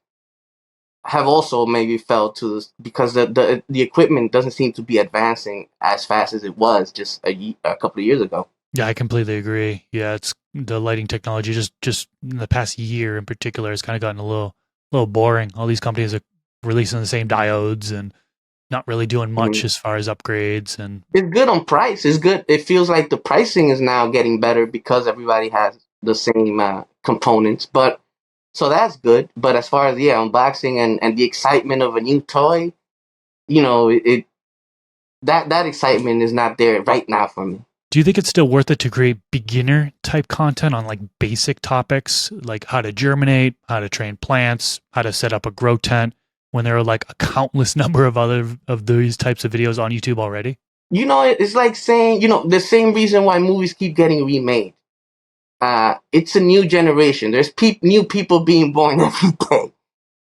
have also maybe fell to this because the equipment doesn't seem to be advancing as fast as it was just a couple of years ago. Yeah, I completely agree. Yeah, it's the lighting technology just in the past year in particular has kind of gotten a little boring. All these companies are releasing the same diodes and not really doing much Mhm. as far as upgrades and It's good on price. It's good. It feels like the pricing is now getting better because everybody has the same components. But so that's good. But as far as unboxing and the excitement of a new toy, it that excitement is not there right now for me. do you think it's still worth it to create beginner type content on like basic topics like how to germinate, how to train plants, how to set up a grow tent when there are like a countless number of other of these types of videos on YouTube already? It's like saying, the same reason why movies keep getting remade. It's a new generation. There's new people being born every day.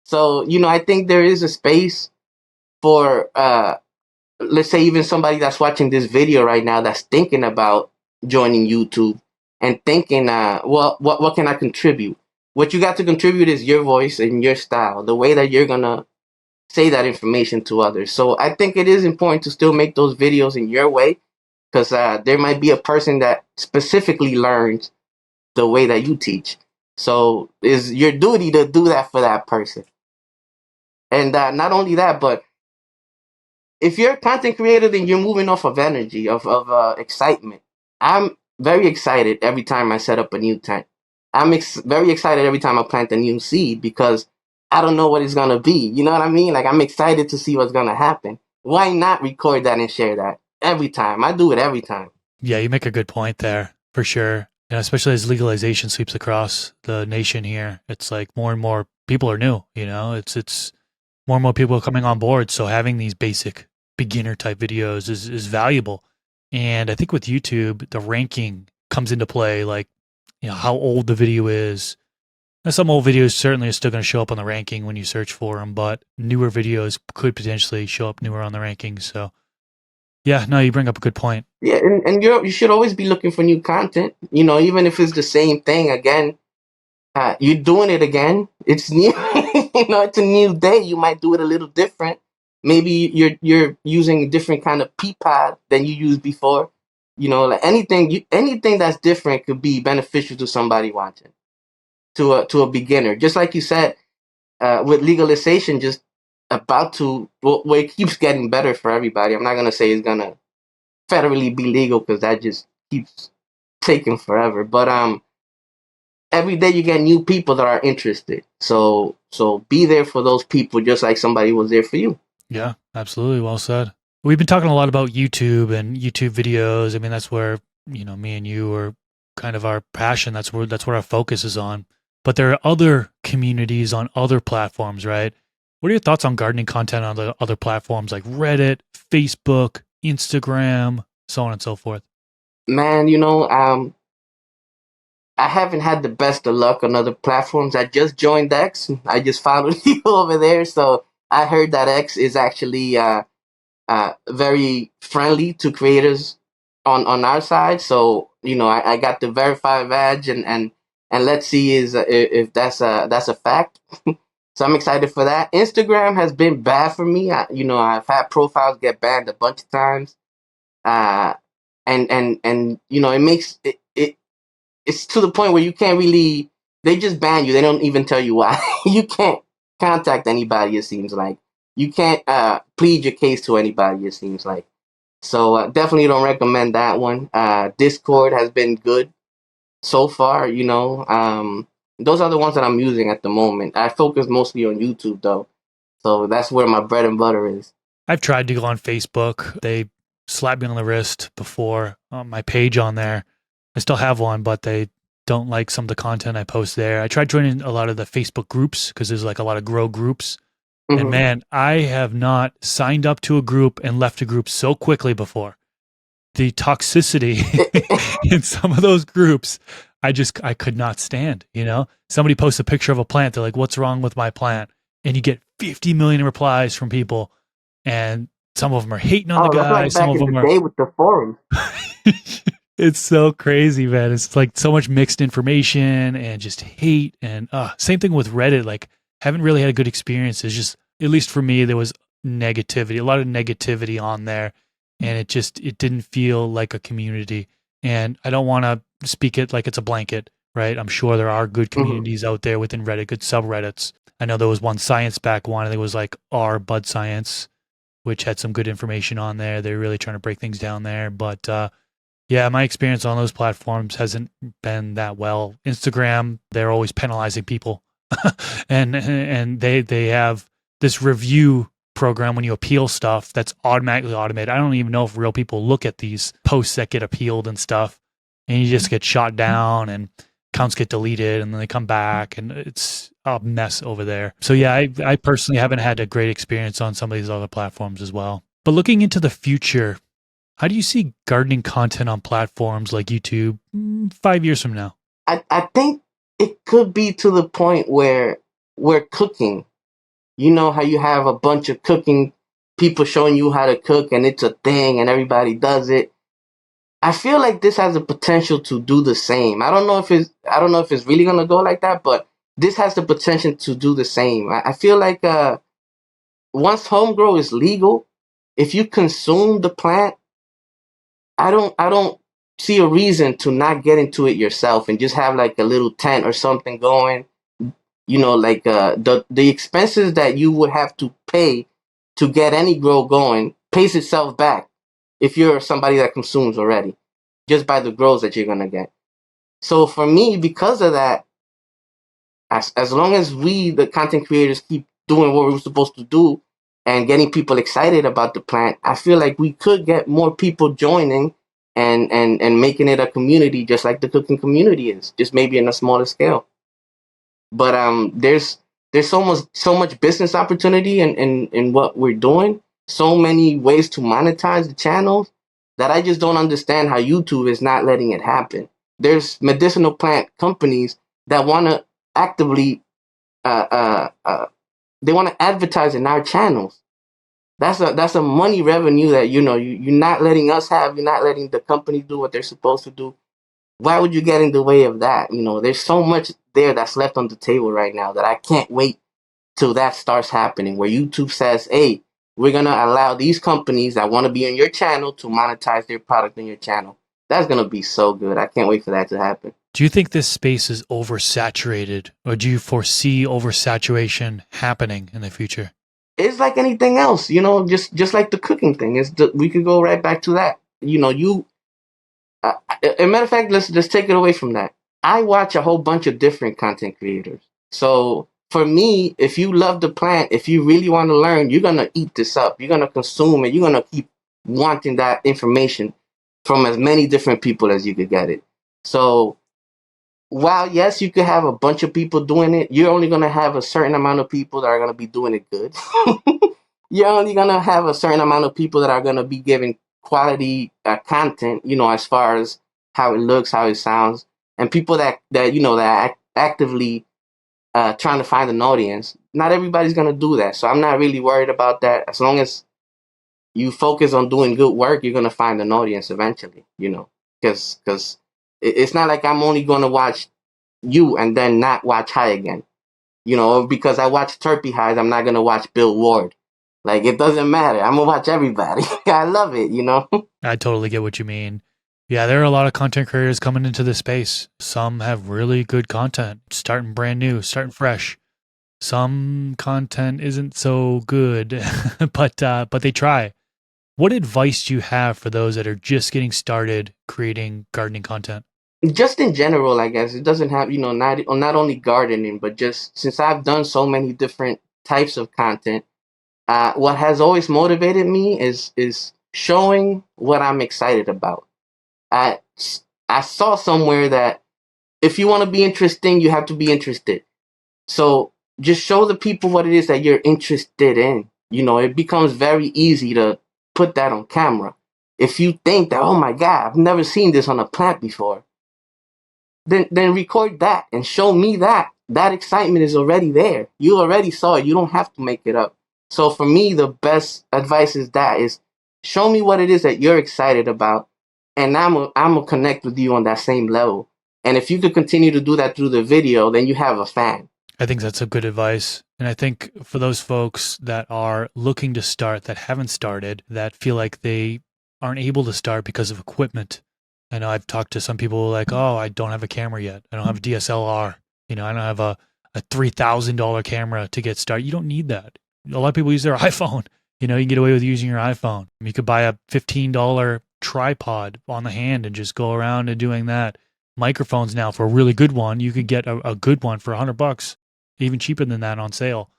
So, I think there is a space for, let's say, even somebody that's watching this video right now that's thinking about joining YouTube and thinking, well, what can I contribute? What you got to contribute is your voice and your style, the way that you're gonna say that information to others. So I think it is important to still make those videos in your way, because there might be a person that specifically learns the way that you teach. So it's your duty to do that for that person. And not only that, but if you're a content creator, then you're moving off of energy, of excitement. I'm very excited every time I set up a new tent. I'm very excited every time I plant a new seed, because I don't know what it's gonna be. You know what I mean? Like, I'm excited to see what's gonna happen. Why not record that and share that every time? I do it every time. Yeah, you make a good point there for sure. And especially as legalization sweeps across the nation here, it's like more and more people are new. It's more and more people are coming on board. So having these basic beginner type videos is valuable. And I think with YouTube, the ranking comes into play, like how old the video is. And some old videos certainly are still going to show up on the ranking when you search for them, but newer videos could potentially show up newer on the rankings. So yeah, no, you bring up a good point. Yeah, and you should always be looking for new content. Even if it's the same thing again, you're doing it again. It's new. It's a new day. You might do it a little different. Maybe you're using a different kind of pea pod than you used before. Like anything that's different could be beneficial to somebody watching, to a beginner. Just like you said, with legalization, just about to, well, it keeps getting better for everybody. I'm not gonna say it's gonna federally be legal, because that just keeps taking forever. But every day you get new people that are interested. So be there for those people, just like somebody was there for you. Yeah, absolutely. Well said. We've been talking a lot about YouTube and YouTube videos. I mean, that's where, me and you are kind of our passion. That's what our focus is on. But there are other communities on other platforms, right? What are your thoughts on gardening content on the other platforms like Reddit, Facebook, Instagram, so on and so forth? Man, I haven't had the best of luck on other platforms. I just joined X. I just found you over there. So I heard that X is actually very friendly to creators on our side. So I got the verified badge, and let's see if that's a fact. So I'm excited for that. Instagram has been bad for me. I've had profiles get banned a bunch of times. Uh, and it makes it's to the point where you can't really. They just ban you. They don't even tell you why. You can't contact anybody. It seems like you can't plead your case to anybody. It seems like. So definitely don't recommend that one. Discord has been good so far. Those are the ones that I'm using at the moment. I focus mostly on YouTube though, so that's where my bread and butter is. I've tried to go on Facebook. They slapped me on the wrist before on my page on there. I still have one, but they don't like some of the content I post there. I tried joining a lot of the Facebook groups because there's like a lot of grow groups. And Hmm. man, I have not signed up to a group and left a group so quickly before. The toxicity in some of those groups, I could not stand, Somebody posts a picture of a plant, they're like, "What's wrong with my plant?" And you get 50 million replies from people, and some of them are hating on the Oh, that's guy, like some back of in the them are day with the forums. it's so crazy, man. It's like so much mixed information and just hate. And same thing with Reddit. Like, haven't really had a good experience. It's just, at least for me, there was negativity, a lot of negativity on there. And it didn't feel like a community. And I don't want to speak it like it's a blanket, right? I'm sure there are good Hmm. communities out there within Reddit, good subreddits. I know there was one science back one, I think it was like R Bud Science, which had some good information on there. They're really trying to break things down there. But yeah, my experience on those platforms hasn't been that well. Instagram, they're always penalizing people, and they have this review program when you appeal stuff that's automatically automated. I don't even know if real people look at these posts that get appealed and stuff, and you just get shot down and accounts get deleted and then they come back and it's a mess over there. So yeah, I personally haven't had a great experience on some of these other platforms as well. But looking into the future, how do you see gardening content on platforms like YouTube 5 years from now? I think it could be to the point where we're cooking. You know how you have a bunch of cooking people showing you how to cook and it's a thing and everybody does it. I feel like this has the potential to do the same. I don't know if it's really gonna go like that, but this has the potential to do the same. I feel like once home grow is legal, if you consume the plant, I don't see a reason to not get into it yourself and just have like a little tent or something going. You know, like the expenses that you would have to pay to get any grow going pays itself back if you're somebody that consumes already, just by the grows that you're gonna get. So for me, because of that, as long as we, the content creators, keep doing what we're supposed to do and getting people excited about the plant, I feel like we could get more people joining and making it a community just like the cooking community is, just maybe in a smaller scale. But there's so much business opportunity in what we're doing, so many ways to monetize the channels that I just don't understand how YouTube is not letting it happen. There's medicinal plant companies that want to actively uh, uh, uh, they want to advertise in our channels. That's a money revenue that you're not letting us have. You're not letting the company do what they're supposed to do. Why would you get in the way of that? There's so much there that's left on the table right now that I can't wait till that starts happening, where YouTube says, hey, we're going to allow these companies that want to be on your channel to monetize their product on your channel. That's going to be so good. I can't wait for that to happen. Do you think this space is oversaturated, or do you foresee oversaturation happening in the future? It's like anything else, just like the cooking thing. We could go right back to that. A matter of fact, let's just take it away from that. I watch a whole bunch of different content creators. So for me, if you love the plant, if you really want to learn, you're gonna eat this up. You're gonna consume it. You're gonna keep wanting that information from as many different people as you could get it. So while yes, you could have a bunch of people doing it, you're only gonna have a certain amount of people that are gonna be doing it good. You're only gonna have a certain amount of people that are gonna be giving quality content. As far as how it looks, how it sounds, and people that actively trying to find an audience. Not everybody's gonna do that, so I'm not really worried about that. As long as you focus on doing good work, you're gonna find an audience eventually. Because it's not like I'm only gonna watch you and then not watch High again. Because I watch Turpy Highs, I'm not gonna watch Bill Ward. Like it doesn't matter. I'm gonna watch everybody. I love it. I totally get what you mean. Yeah, there are a lot of content creators coming into this space. Some have really good content, starting brand new, starting fresh. Some content isn't so good, but they try. What advice do you have for those that are just getting started creating gardening content? Just in general, I guess it doesn't have not only gardening, but just since I've done so many different types of content, what has always motivated me is showing what I'm excited about. I I saw somewhere that if you want to be interesting, you have to be interested. So just show the people what it is that you're interested in. It becomes very easy to put that on camera. If you think that, oh my God, I've never seen this on a plant before, then record that and show me that. That excitement is already there. You already saw it. You don't have to make it up. So for me, the best advice is show me what it is that you're excited about, and I'm gonna connect with you on that same level. And if you could continue to do that through the video, then you have a fan. I think that's a good advice. And I think for those folks that are looking to start, that haven't started, that feel like they aren't able to start because of equipment. I know I've talked to some people like, oh, I don't have a camera yet. I don't have a DSLR. I don't have a $3,000 camera to get started. You don't need that. A lot of people use their iPhone. You can get away with using your iPhone. You could buy a $15 tripod on the hand and just go around and doing that. Microphones now, for a really good one, you could get a good one for $100, even cheaper than that on sale.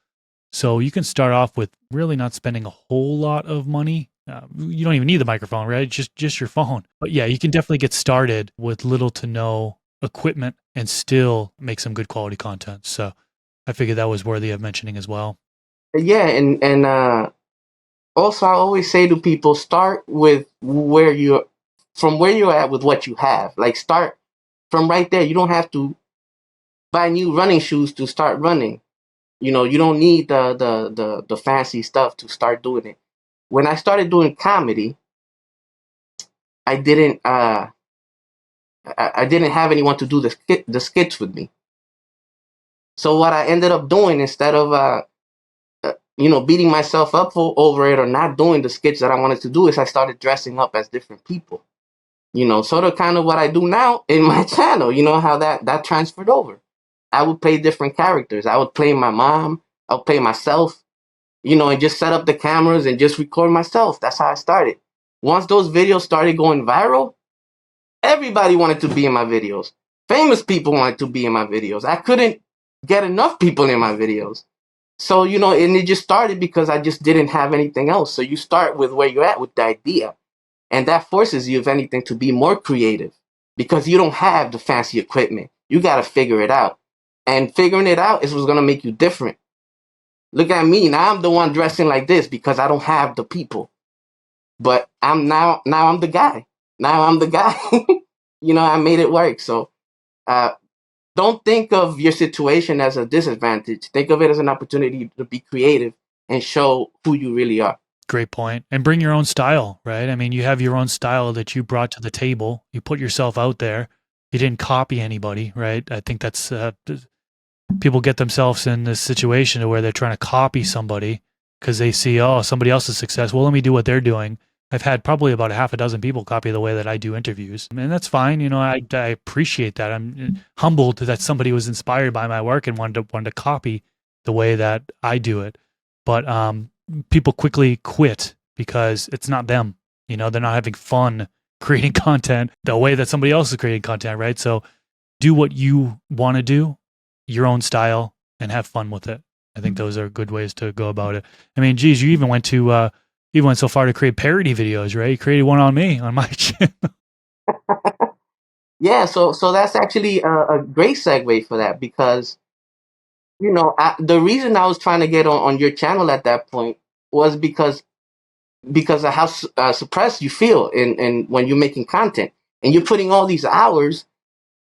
So you can start off with really not spending a whole lot of money. You don't even need the microphone, right? Just your phone. But yeah, you can definitely get started with little to no equipment and still make some good quality content. So I figured that was worthy of mentioning as well. Yeah, and also I always say to people, start with where you're at with what you have. Like start from right there. You don't have to buy new running shoes to start running. You don't need the fancy stuff to start doing it. When I started doing comedy, I didn't I didn't have anyone to do the skits with me. So what I ended up doing, instead of beating myself up over it or not doing the skits that I wanted to do, is I started dressing up as different people. Sort of kind of what I do now in my channel. You know how that transferred over. I would play different characters. I would play my mom. I would play myself. And just set up the cameras and just record myself. That's how I started. Once those videos started going viral, everybody wanted to be in my videos. Famous people wanted to be in my videos. I couldn't get enough people in my videos. So, and it just started because I just didn't have anything else. So you start with where you're at with the idea. And that forces you, if anything, to be more creative because you don't have the fancy equipment. You got to figure it out. And figuring it out is what's going to make you different. Look at me. Now I'm the one dressing like this because I don't have the people. But now I'm the guy. Now I'm the guy. I made it work. So uh, don't think of your situation as a disadvantage. Think of it as an opportunity to be creative and show who you really are. Great point. And bring your own style, right? I mean, you have your own style that you brought to the table. You put yourself out there. You didn't copy anybody, right? I think that's people get themselves in this situation where they're trying to copy somebody because they see, oh, somebody else's success. Well, let me do what they're doing. I've had probably about a half a dozen people copy the way that I do interviews, and that's fine. I appreciate that. I'm humbled that somebody was inspired by my work and wanted to copy the way that I do it. But people quickly quit because it's not them. They're not having fun creating content the way that somebody else is creating content, right? So do what you want to do, your own style, and have fun with it. I think those are good ways to go about it. I mean, geez, you even went so far to create parody videos, right? You created one on me on my channel. Yeah, so that's actually a great segue for that because the reason I was trying to get on your channel at that point was because of how suppressed you feel in when you're making content and you're putting all these hours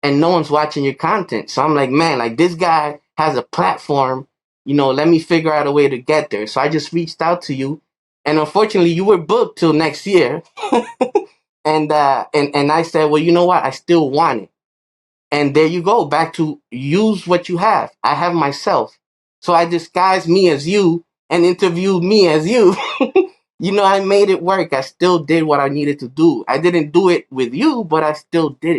and no one's watching your content. So I'm like, man, like this guy has a platform. Let me figure out a way to get there. So I just reached out to you, and unfortunately, you were booked till next year. And I said, well, you know what? I still want it. And there you go, back to use what you have. I have myself. So I disguised me as you and interviewed me as you. I made it work. I still did what I needed to do. I didn't do it with you, but I still did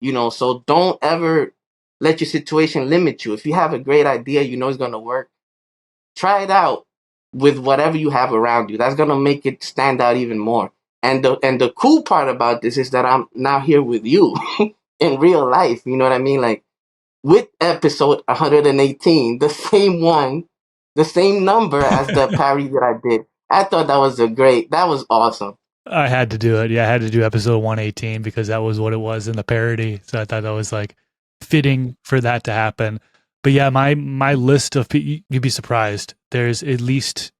it. So don't ever let your situation limit you. If you have a great idea, it's going to work. Try it out with whatever you have around you. That's going to make it stand out even more. And the cool part about this is that I'm now here with you in real life. You know what I mean? Like with episode 118, the same one, the same number as the parody that I did. I thought that was awesome. I had to do it. Yeah, I had to do episode 118 because that was what it was in the parody. So I thought that was like fitting for that to happen. But yeah, my list of you'd be surprised. There's at least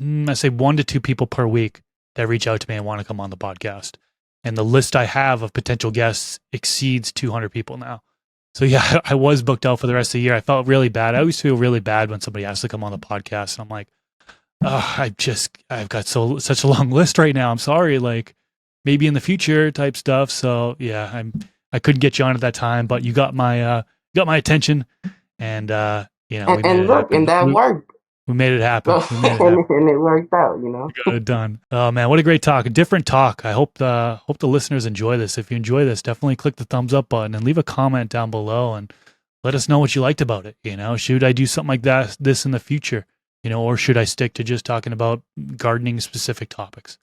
I say 1 to 2 people per week that reach out to me and want to come on the podcast. And the list I have of potential guests exceeds 200 people now. So yeah, I was booked out for the rest of the year. I felt really bad. I always feel really bad when somebody asks to come on the podcast. And I'm like, oh, I've got such a long list right now. I'm sorry. Like maybe in the future type stuff. So yeah, I couldn't get you on at that time, but you got my attention, and we And, made it look, happen. and that worked. We made it happen. So, We made it happen. and it worked out, We got it done. Oh man, what a great talk! A different talk. I hope the listeners enjoy this. If you enjoy this, definitely click the thumbs up button and leave a comment down below and let us know what you liked about it. Should I do something like this in the future? Or should I stick to just talking about gardening specific topics?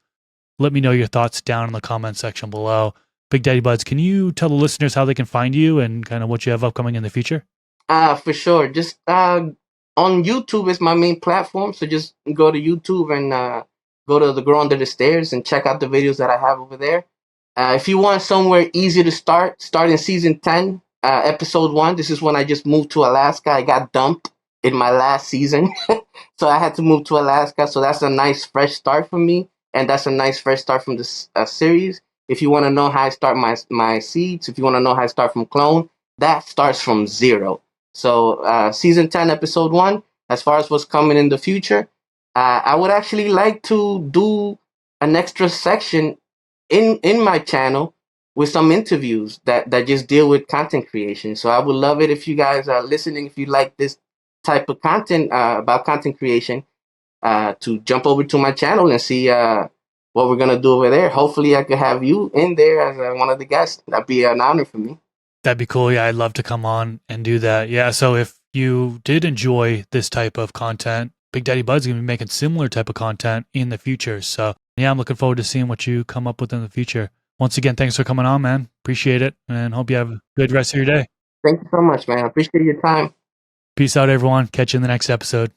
Let me know your thoughts down in the comment section below. Big Daddy Buds, can you tell the listeners how they can find you and kind of what you have upcoming in the future? For sure. Just on YouTube is my main platform, so just go to YouTube and go to the Grow Under the Stairs and check out the videos that I have over there. If you want somewhere easy to start in season 10, episode 1. This is when I just moved to Alaska. I got dumped in my last season, so I had to move to Alaska. So that's a nice fresh start for me, and that's a nice fresh start from this series. If you want to know how I start my seeds, if you want to know how I start from clone, that starts from zero. So season 10, episode 1. as far as what's coming in the future, I would actually like to do an extra section in my channel with some interviews that just deal with content creation. So I would love it if you guys are listening, if you like this type of content about content creation, to jump over to my channel and see what we're gonna do over there. Hopefully, I could have you in there as one of the guests. That'd be an honor for me. That'd be cool. Yeah, I'd love to come on and do that. Yeah, so if you did enjoy this type of content, Big Daddy Bud's gonna be making similar type of content in the future. So yeah, I'm looking forward to seeing what you come up with in the future. Once again, thanks for coming on, man. Appreciate it, and hope you have a good rest of your day. Thank you so much, man. I appreciate your time. Peace out, everyone. Catch you in the next episode.